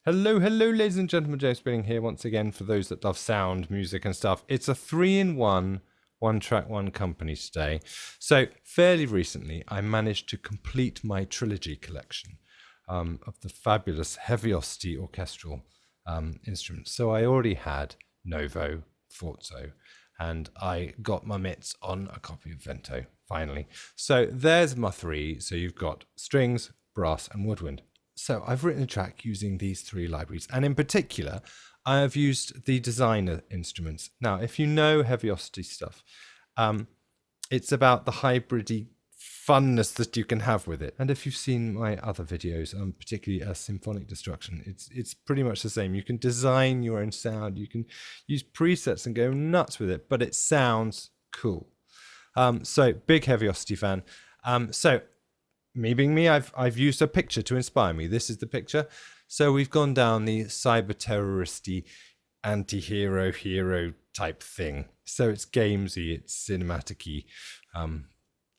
Hello, ladies and gentlemen, James Spinning here once again for those that love sound, music and stuff. It's a 3-in-1, one track, one company today. So fairly recently, I managed to complete my trilogy collection of the fabulous Heavyocity orchestral instruments. So I already had NOVO, FORZO, and I got my mitts on a copy of VENTO, finally. So there's my three. So you've got strings, brass and woodwind. So I've written a track using these three libraries, and in particular, I have used the designer instruments. Now, if you know Heavyocity stuff, it's about the hybridy funness that you can have with it. And if you've seen my other videos, particularly Symphonic Destruction, it's pretty much the same. You can design your own sound, you can use presets and go nuts with it, but it sounds cool. So big Heavyocity fan. So me being me, I've used a picture to inspire me. This is the picture. So we've gone down the cyber terroristy anti-hero hero type thing. So it's gamesy, it's cinematic-y.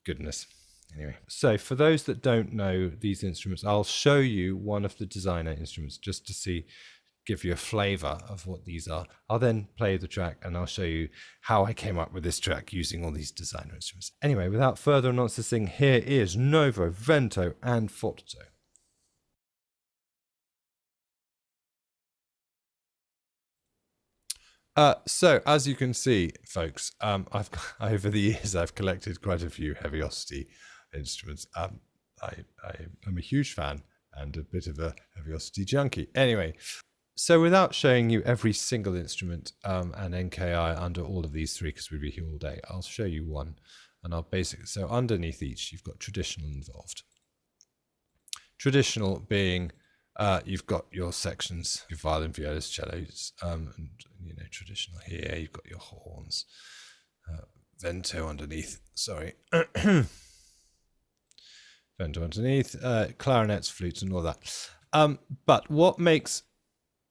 Goodness. Anyway, so for those that don't know these instruments, I'll show you one of the designer instruments just to give you a flavor of what these are. I'll then play the track and I'll show you how I came up with this track using all these designer instruments. Anyway, without further nonsense, here is NOVO, VENTO and FORZO. So as you can see, folks, over the years I've collected quite a few Heavyocity instruments. I am a huge fan and a bit of a Heavyocity junkie. Anyway, so without showing you every single instrument and NKI under all of these three, because we'd be here all day, I'll show you one, and so underneath each you've got traditional involved. Traditional being you've got your sections, your violin, violas, cellos, and traditional here. You've got your horns, VENTO underneath. Sorry, VENTO underneath, clarinets, flutes, and all that. But what makes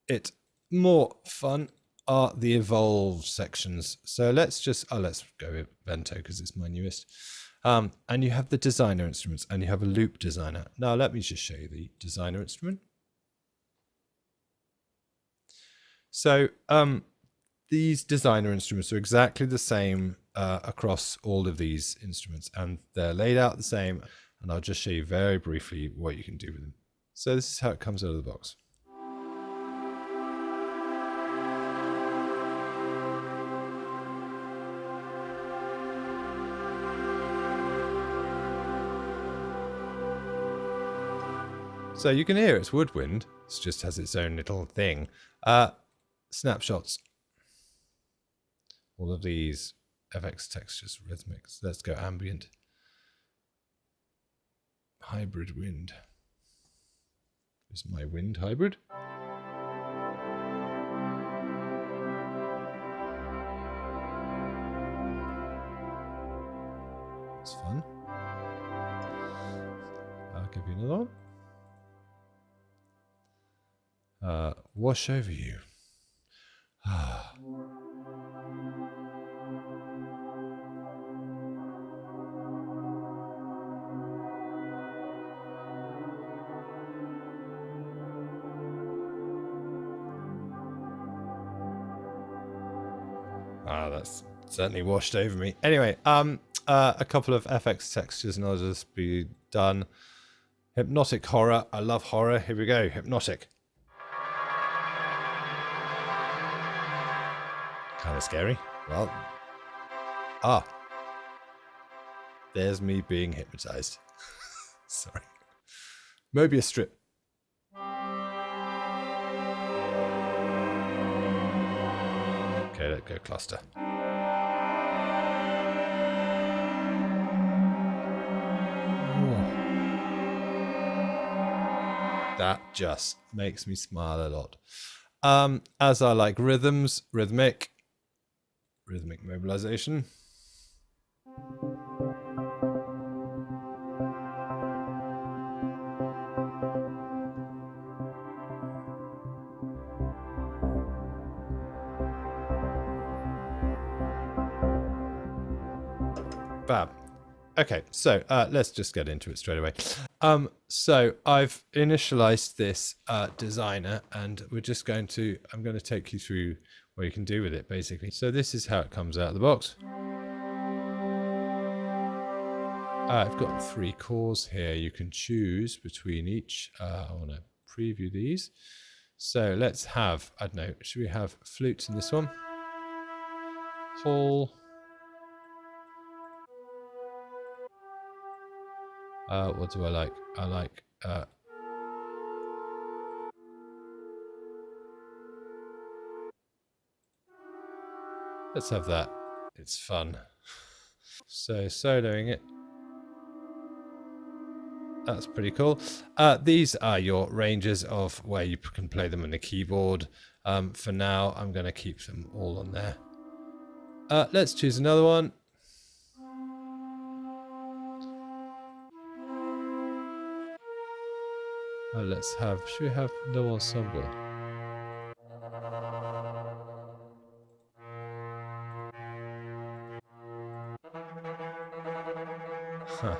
it more fun are the evolved sections. So let's go with VENTO because it's my newest. And you have the designer instruments and you have a loop designer. Now let me just show you the designer instrument. So these designer instruments are exactly the same across all of these instruments, and they're laid out the same, and I'll just show you very briefly what you can do with them. So this is how it comes out of the box. So you can hear it's woodwind. It just has its own little thing. Snapshots. All of these FX textures, rhythmics. Let's go ambient. Hybrid wind. Is my wind hybrid? It's fun. I'll give you another one. Wash over you. That's certainly washed over me. Anyway, a couple of FX textures and I'll just be done. Hypnotic horror. I love horror. Here we go. Hypnotic. Kind of scary. Well, there's me being hypnotized. Sorry. Mobius strip. Okay, let's go cluster. That just makes me smile a lot. As I like rhythms, rhythmic mobilization. Fab. Okay, so let's just get into it straight away. So I've initialized this designer, and we're just going to, I'm going to take you through what you can do with it, basically. So this is how it comes out of the box. I've got 3 cores here. You can choose between each. I want to preview these. So let's have, I don't know, should we have flutes in this one? Hall. What do I like? I like let's have that. It's fun. So soloing it. That's pretty cool. These are your ranges of where you can play them on the keyboard. For now, I'm going to keep them all on there. Let's choose another one. Let's have, should we have no ensemble? Huh.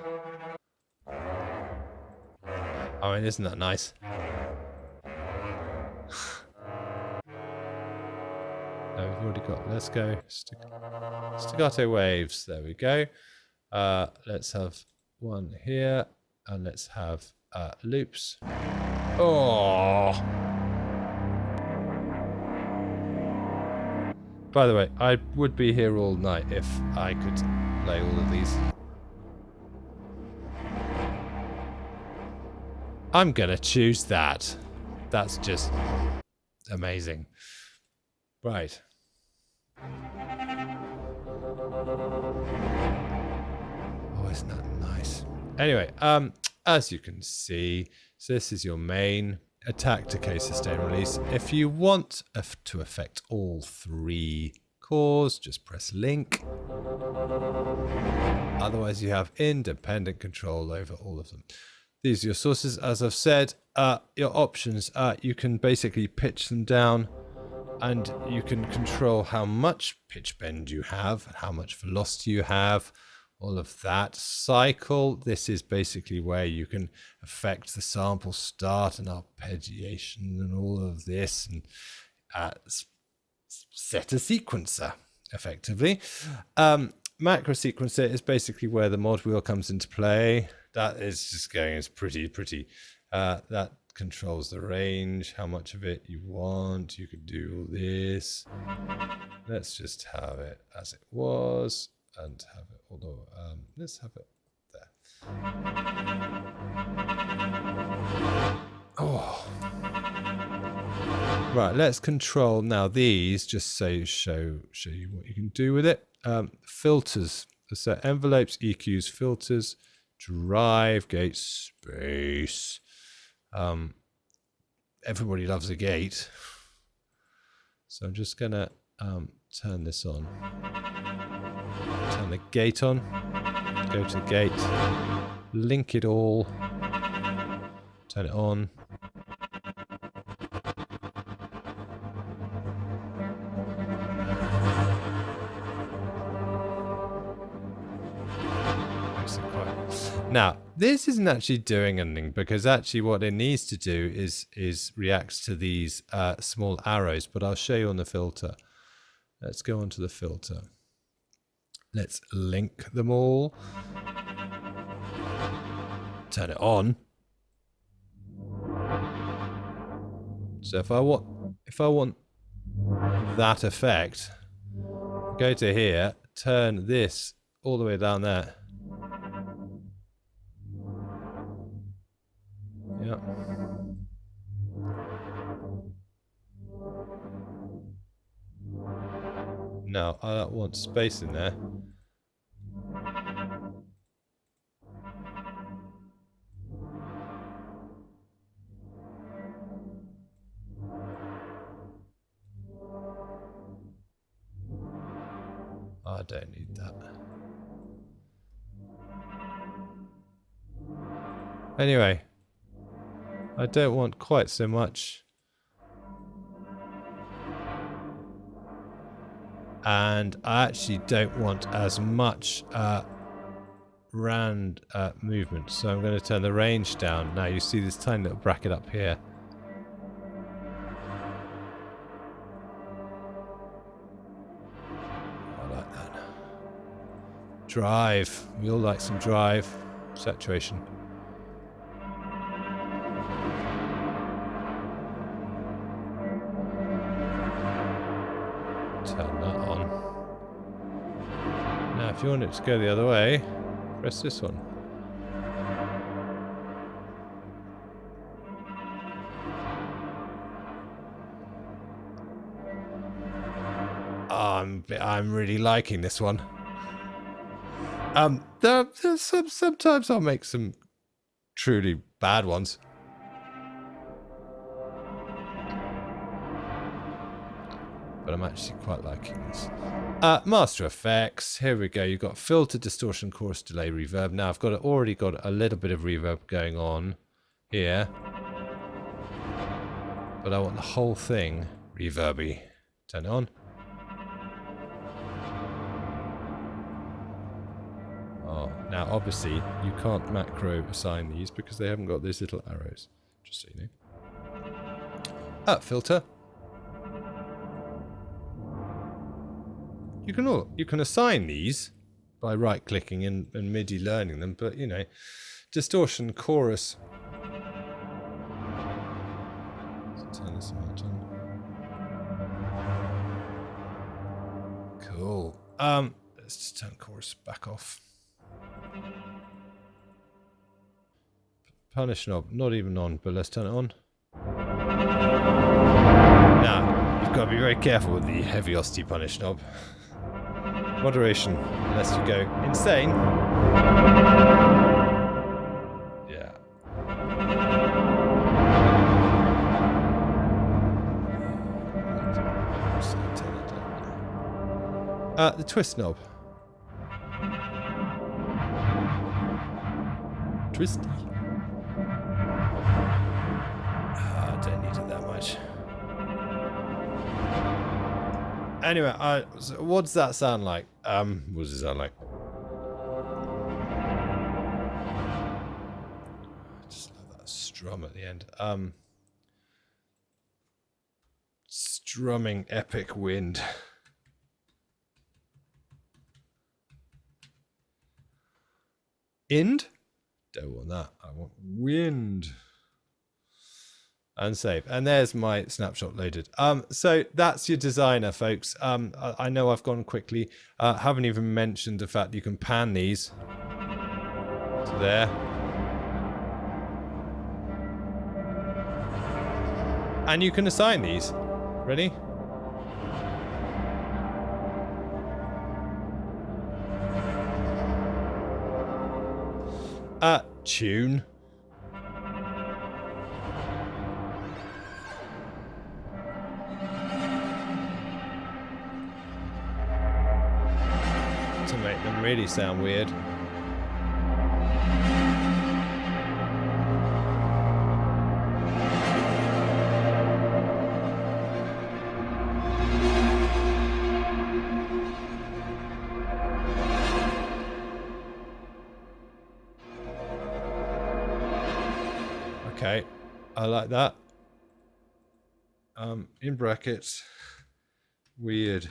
I mean, isn't that nice? No, we've already got, let's go. Staccato waves, there we go. Let's have one here, and let's have loops. Oh! By the way, I would be here all night if I could play all of these. I'm gonna choose that. That's just amazing. Right. Oh, isn't that nice? Anyway, as you can see, so this is your main attack, decay, sustain, release. If you want to affect all 3 cores, just press link. Otherwise, you have independent control over all of them. These are your sources. As I've said, your options, you can basically pitch them down, and you can control how much pitch bend you have, how much velocity you have, all of that. Cycle, this is basically where you can affect the sample start and arpeggiation and all of this, and set a sequencer, effectively. Macro sequencer is basically where the mod wheel comes into play. That is just going, it's pretty. That controls the range, how much of it you want. You could do all this. Let's just have it as it was and have it, although let's have it there. Oh. Right, let's control now these, just so show you what you can do with it. Filters, so envelopes, EQs, filters, drive, gate, space. Everybody loves a gate, so I'm just gonna turn this on. Turn the gate on. Go to the gate. Link it all. Turn it on. Now, this isn't actually doing anything, because actually what it needs to do is reacts to these small arrows, but I'll show you on the filter. Let's go onto the filter. Let's link them all. Turn it on. So if I want that effect, go to here, turn this all the way down there. Yep. No, I don't want space in there. I don't need that. Anyway, I don't want quite so much. And I actually don't want as much rand movement, so I'm going to turn the range down. Now you see this tiny little bracket up here. I like that. Drive. We all like some drive. Saturation. Turn that on. Now if you want it to go the other way, press this one. I'm really liking this one. Sometimes I'll make some truly bad ones. But I'm actually quite liking this. Master Effects. Here we go. You've got filter, distortion, chorus, delay, reverb. Now I've already got a little bit of reverb going on here. But I want the whole thing reverby. Turn it on. Oh, now obviously you can't macro assign these because they haven't got these little arrows. Just so you know. Filter. You can assign these by right-clicking and MIDI learning them, but you know, distortion, chorus. Let's turn this amount on. Cool. Let's just turn chorus back off. Punish knob, not even on, but let's turn it on. Now, you've got to be very careful with the Heavyocity punish knob. Moderation, unless you go insane. Yeah. The twist knob. Twisty. I don't need it that much. Anyway, so what does that sound like? What does it sound like? Just love that strum at the end. Strumming epic wind. Ind? Don't want that. I want wind. And save. And there's my snapshot loaded. So that's your designer, folks. I know I've gone quickly. Haven't even mentioned the fact that you can pan these to there. And you can assign these. Ready? Tune. To make them really sound weird. Okay, I like that. In brackets, weird.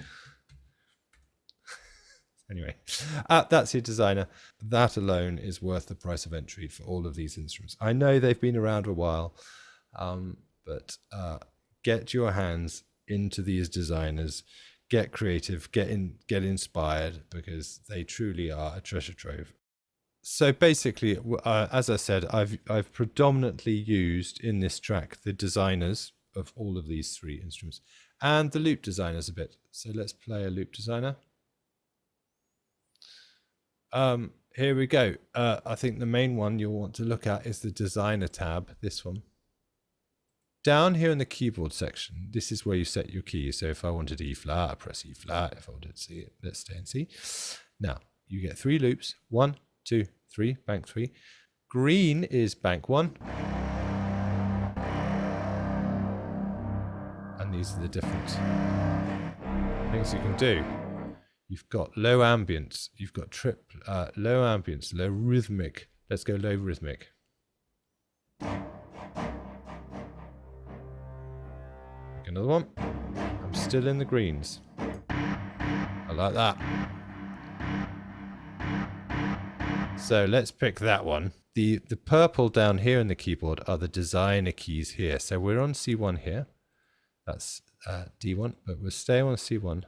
Anyway, that's your designer. That alone is worth the price of entry for all of these instruments. I know they've been around a while, but get your hands into these designers. Get creative, get inspired, because they truly are a treasure trove. So basically, as I said, I've predominantly used in this track the designers of all of these three instruments and the loop designers a bit. So let's play a loop designer. Here we go. I think the main one you'll want to look at is the designer tab, this one. Down here in the keyboard section, this is where you set your keys. So if I wanted E flat, I press E flat. If I wanted C, let's stay in C. Now, you get 3 loops. 1, 2, 3, bank 3. Green is bank 1. And these are the different things you can do. You've got low ambience. You've got low ambience, low rhythmic. Let's go low rhythmic. Another one. I'm still in the greens. I like that. So let's pick that one. The purple down here in the keyboard are the designer keys here. So we're on C1 here. That's D1, but we'll stay on C1.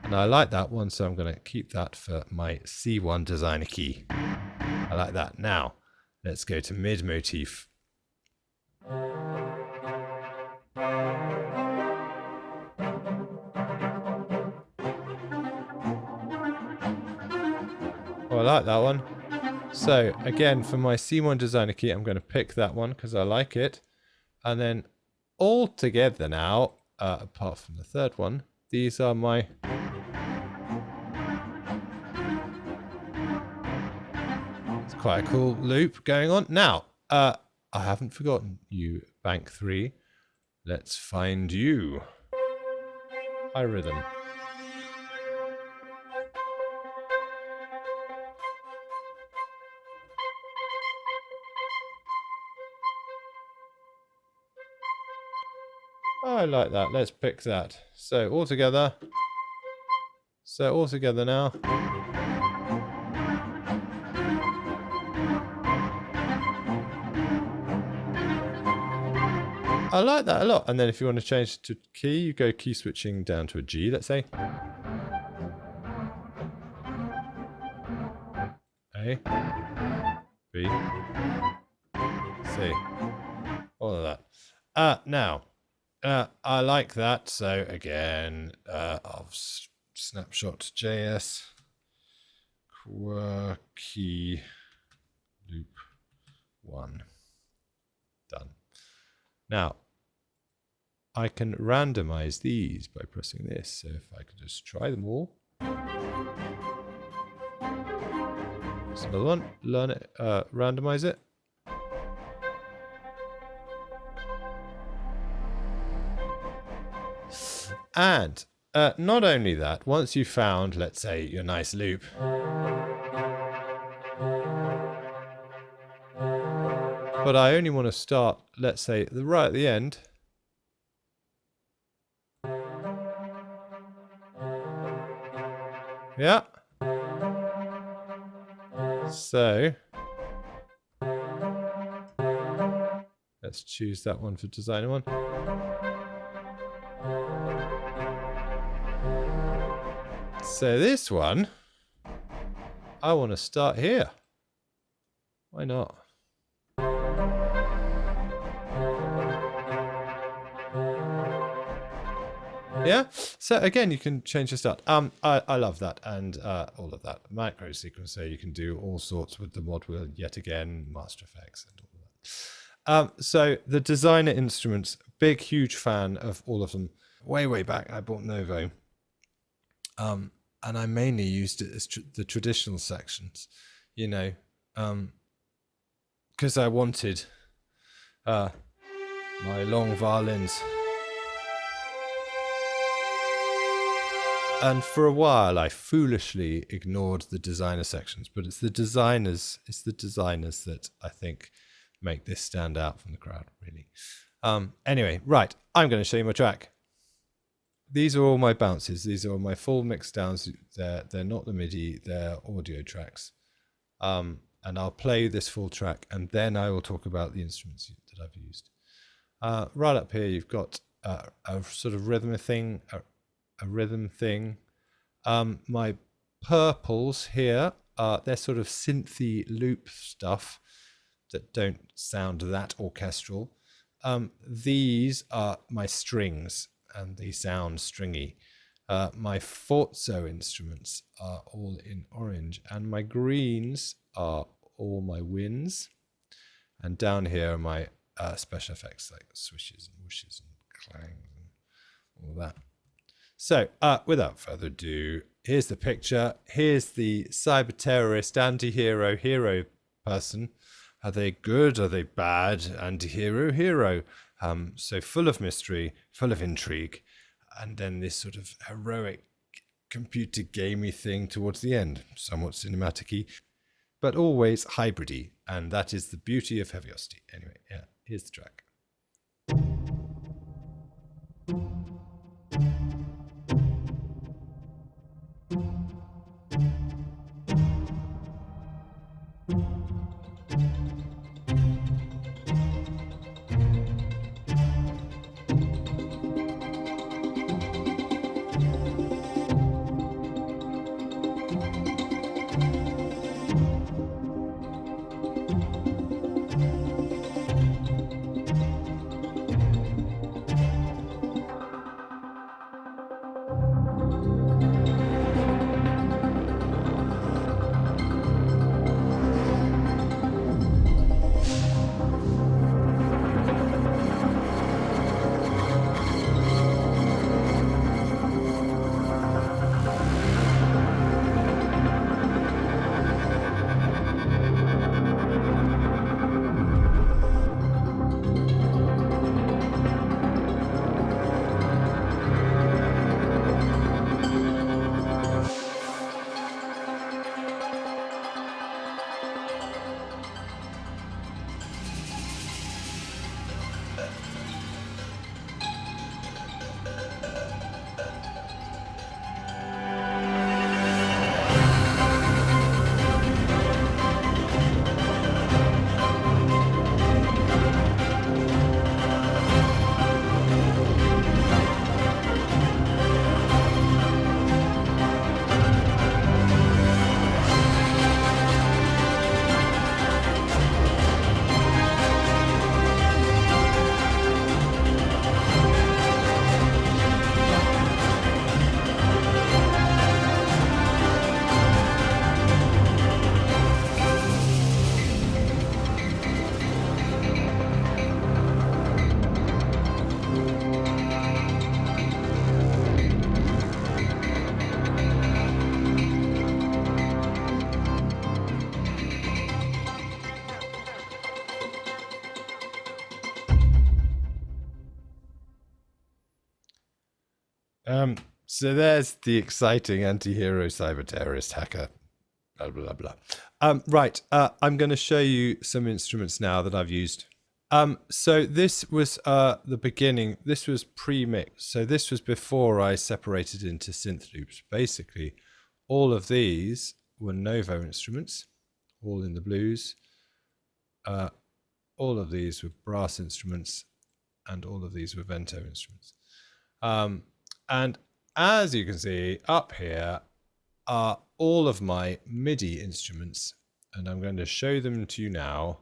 And I like that one, so I'm going to keep that for my C1 designer key. I like that. Now, let's go to mid motif. Oh, I like that one. So again, for my C1 designer key, I'm going to pick that one because I like it. And then all together now, apart from the third one, these are my... It's quite a cool loop going on. Now, I haven't forgotten you, bank 3. Let's find you. High rhythm. I like that. Let's pick that. So all together. So all together now. I like that a lot. And then if you want to change to key, you go key switching down to a G, let's say. A, B, C. All of that. Now, I like that. So again, I'll snapshot JS quirky loop 1. Done. Now, I can randomize these by pressing this. So if I could just try them all. There's another one. Learn it. Randomize it. And not only that, once you've found, let's say, your nice loop, but I only want to start, let's say, right at the end. Yeah. So let's choose that one for designer 1. So this one, I want to start here. Why not? Yeah. So again, you can change the start. I love that, and all of that macro sequencer. You can do all sorts with the mod wheel yet again, Master Effects, and all of that. So the designer instruments, big, huge fan of all of them. Way back, I bought NOVO, and I mainly used it as the traditional sections, you know, because I wanted my long violins. And for a while, I foolishly ignored the designer sections, but it's the designers that I think make this stand out from the crowd, really. Anyway, right, I'm going to show you my track. These are all my bounces. These are all my full mix downs. They're not the MIDI, they're audio tracks. And I'll play this full track, and then I will talk about the instruments that I've used. Right up here, you've got a sort of rhythm thing. My purples here, they're sort of synthy loop stuff that don't sound that orchestral. These are my strings, and they sound stringy. My FORZO instruments are all in orange, and my greens are all my winds. And down here are my special effects like swishes and whooshes and clangs and all that. So, without further ado, here's the picture. Here's the cyber terrorist, anti-hero, hero person. Are they good? Are they bad? Anti-hero, hero. So full of mystery, full of intrigue. And then this sort of heroic computer gamey thing towards the end, somewhat cinematic-y, but always hybridy, and that is the beauty of Heavyocity. Anyway, yeah, here's the track. So there's the exciting anti-hero cyber terrorist hacker, blah, blah, blah. Right, I'm going to show you some instruments now that I've used. So this was the beginning. This was pre-mix. So this was before I separated into synth loops. Basically, all of these were NOVO instruments, all in the blues. All of these were brass instruments, and all of these were Vento instruments. And as you can see up here are all of my MIDI instruments, and I'm going to show them to you now.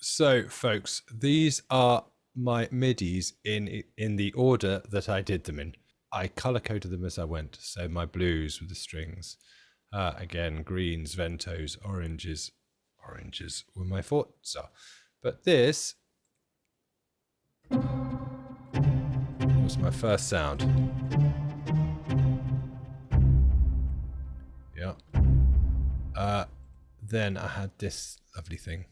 So folks, these are my MIDIs in the order that I did them in. I color coded them as I went. So my blues with the strings, again, greens, Ventos, oranges were my Forza. But this was my first sound. Yeah. Then I had this lovely thing.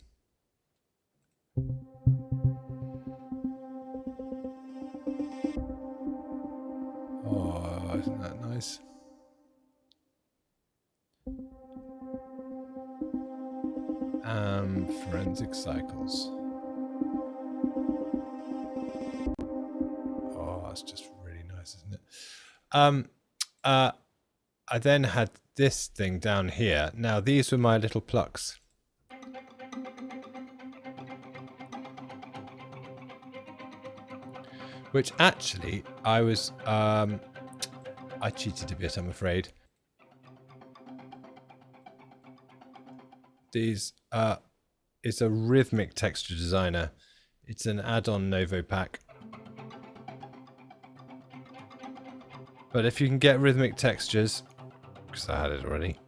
Oh, isn't that nice? Forensic cycles. Oh, that's just really nice, isn't it? I then had this thing down here. Now, these were my little plucks. Which actually, I was, I cheated a bit, I'm afraid. These is a rhythmic texture designer. It's an add-on NOVO pack. But if you can get rhythmic textures, because I had it already,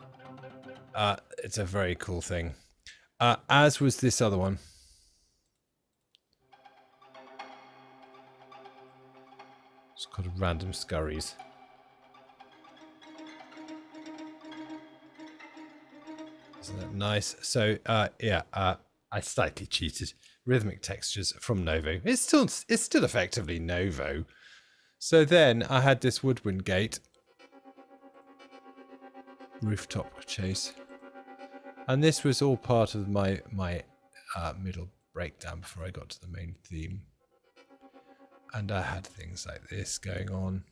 it's a very cool thing. As was this other one. It's called Random Scurries. Isn't that nice? So yeah, I slightly cheated. Rhythmic textures from NOVO. It's still effectively NOVO. So then I had this woodwind gate, rooftop chase. And this was all part of my middle breakdown before I got to the main theme. And I had things like this going on.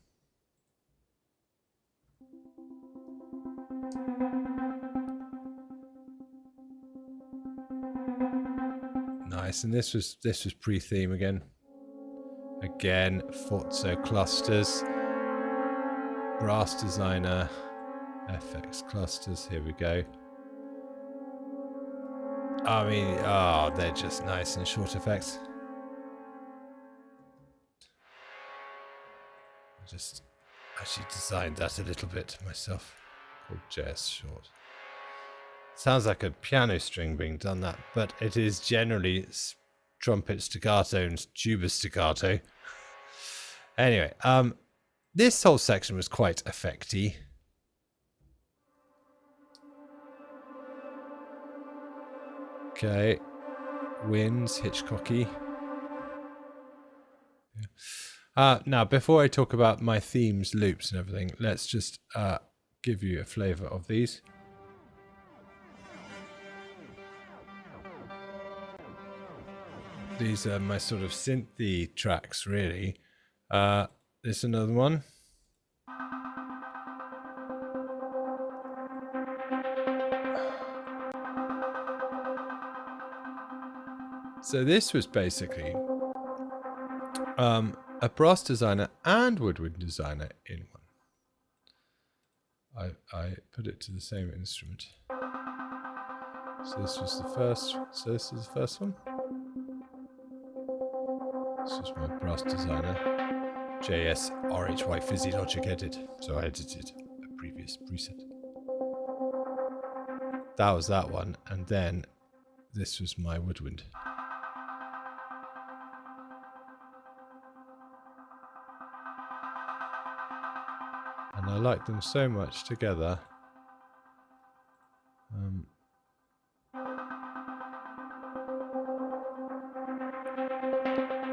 Nice, and this was pre-theme again. Again, FORZO clusters, brass designer, FX clusters. Here we go. I mean, oh, they're just nice and short effects. I just actually designed that a little bit myself, called JS Short. Sounds like a piano string being done that, but it is generally trumpet staccato and tuba staccato. Anyway, this whole section was quite effecty. Okay, winds, Hitchcocky. Yeah. Now, before I talk about my themes, loops, and everything, let's just give you a flavour of these. These are my sort of synthy tracks, really. There's another one. So this was basically a brass designer and woodwind designer in one. I put it to the same instrument. So this was the first. So this is the first one. This was my brass designer, JS RHY Physiologic Edit. So I edited a previous preset. That was that one, and then this was my woodwind. And I like them so much together.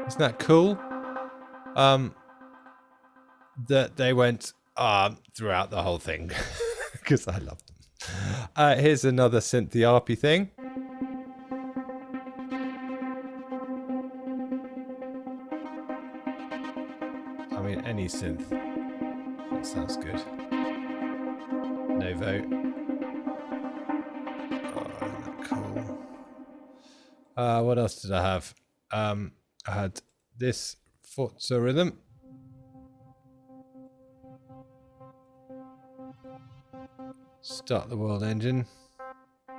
Isn't that cool? That they went throughout the whole thing because I love them. Here's another synthy arpy thing. I mean, any synth. That sounds good. Novo. Oh, isn't that cool? What else did I have? I had this FORZO rhythm. Start the world engine. All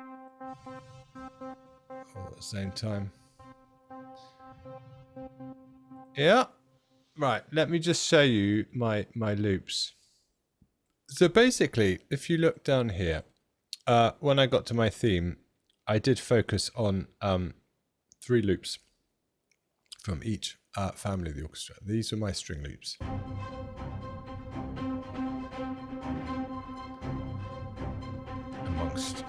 at the same time. Yeah. Right, let me just show you my loops. So basically, if you look down here, when I got to my theme, I did focus on 3 loops from each family of the orchestra. These are my string loops. Amongst.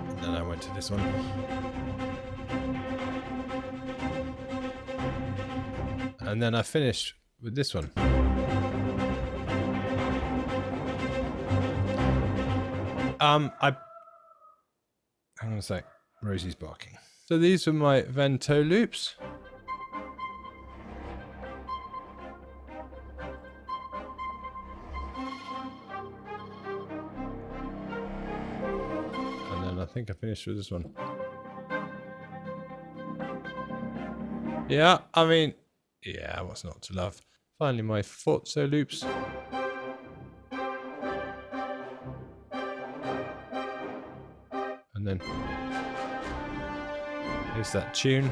And then I went to this one. And then I finished with this one. Hang on a sec. Rosie's barking. So these are my Vento loops. And then I think I finished with this one. Yeah, I mean, yeah, what's not to love? Finally, my FORZO loops. And then here's that tune.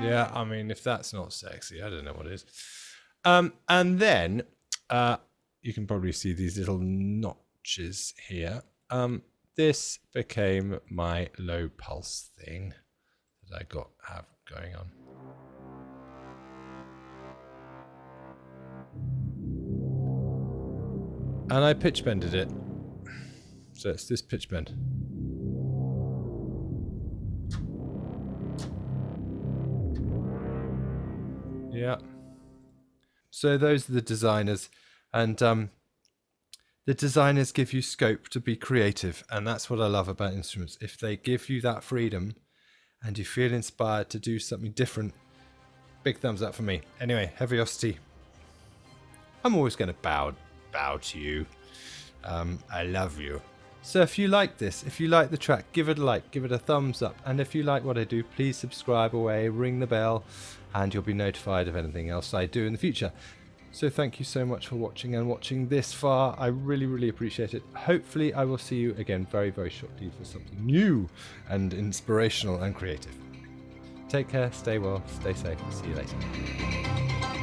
Yeah, I mean, if that's not sexy, I don't know what is. And then you can probably see these little notches here. This became my low pulse thing that I have going on. And I pitch bended it. So it's this pitch bend. Yeah. So those are the designers, and the designers give you scope to be creative, and that's what I love about instruments. If they give you that freedom and you feel inspired to do something different, big thumbs up for me. Anyway, Heavyocity, I'm always going to bow to you. I love you. So if you like this, if you like the track, give it a like, give it a thumbs up. And if you like what I do, please subscribe away, ring the bell, and you'll be notified of anything else I do in the future. So thank you so much for watching and watching this far. I really, really appreciate it. Hopefully I will see you again very, very shortly for something new and inspirational and creative. Take care, stay well, stay safe. See you later.